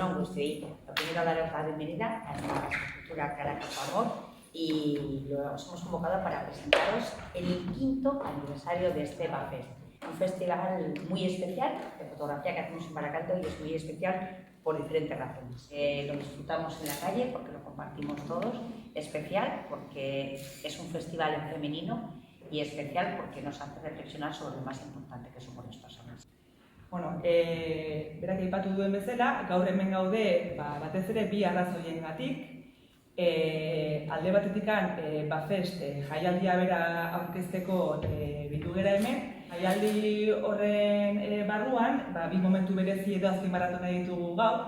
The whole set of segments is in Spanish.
egun on guztioi. Lo primero, daros la bienvenida a la Cultura Caracas Amor y os hemos convocado para presentaros el 5º aniversario de este Bafest, un festival muy especial de fotografía que hacemos en Baracaldo y es muy especial por diferentes razones. Lo disfrutamos en la calle porque lo compartimos todos, especial porque es un festival femenino y especial porque nos hace reflexionar sobre lo más importante que somos las personas. Bueno, berak aipatu duen bezala, gaur hemen gaude batez ere bi arrazoiengatik. Alde batetikan Bafest jaialdia bera aurkezteko bildu gera hemen. Jaialdi horren barruan, bi momentu berezi edo azpimarratu nahi ditugu gaur.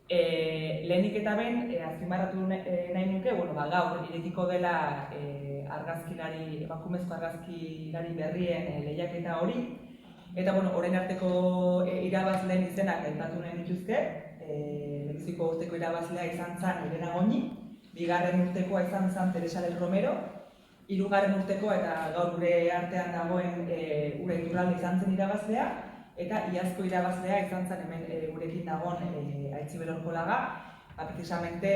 Lehenik eta behin azpimarratu nahi nuke, gaur irekiko dela emakumezko argazkilari berrien lehiaketa hori. Eta, orain arteko irabazleen izenak aipatu nahi dituzke. Lehenbiziko urteko irabazlea izan zen Elena Goñi, bigarren urtekoa izan zen Teresa del Romero, hirugarren urtekoa eta gaur gure artean dagoen Ura Iturralde izan zen irabazlea, eta iazko irabazlea izan zen hemen gurekin dagoen Aitziber Orkolaga, precisamente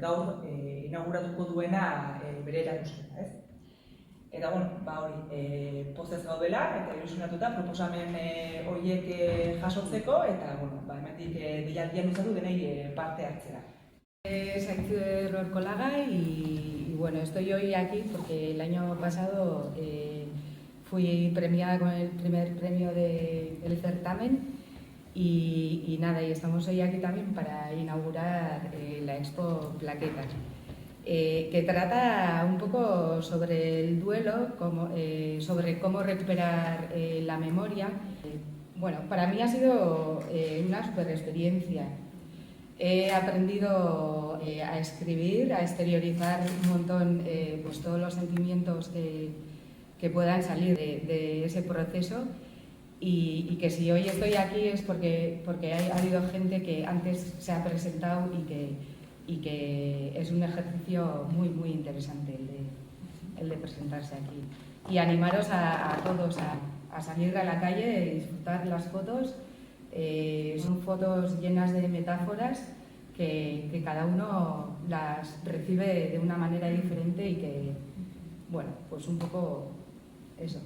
gaur inauguratuko duena bere erakusketa, ez? Eta, hori, pozez gaudela eta ilusionatuta proposamen horiek jasotzeko eta, hemendik deialdia luzatu denei parte hartzera. Es Aitziber Orkolaga y estoy hoy aquí porque el año pasado fui premiada con el primer premio del certamen y estamos hoy aquí también para inaugurar la Expo Plaquetas. Que trata un poco sobre el duelo, sobre cómo recuperar la memoria. Para mí ha sido una super experiencia. He aprendido a escribir, a exteriorizar un montón todos los sentimientos que puedan salir de ese proceso y que si hoy estoy aquí es porque ha habido gente que antes se ha presentado y que es un ejercicio muy, muy interesante el de presentarse aquí. Y animaros a todos a salir a la calle y disfrutar las fotos. Son fotos llenas de metáforas que cada uno las recibe de una manera diferente y que, un poco eso.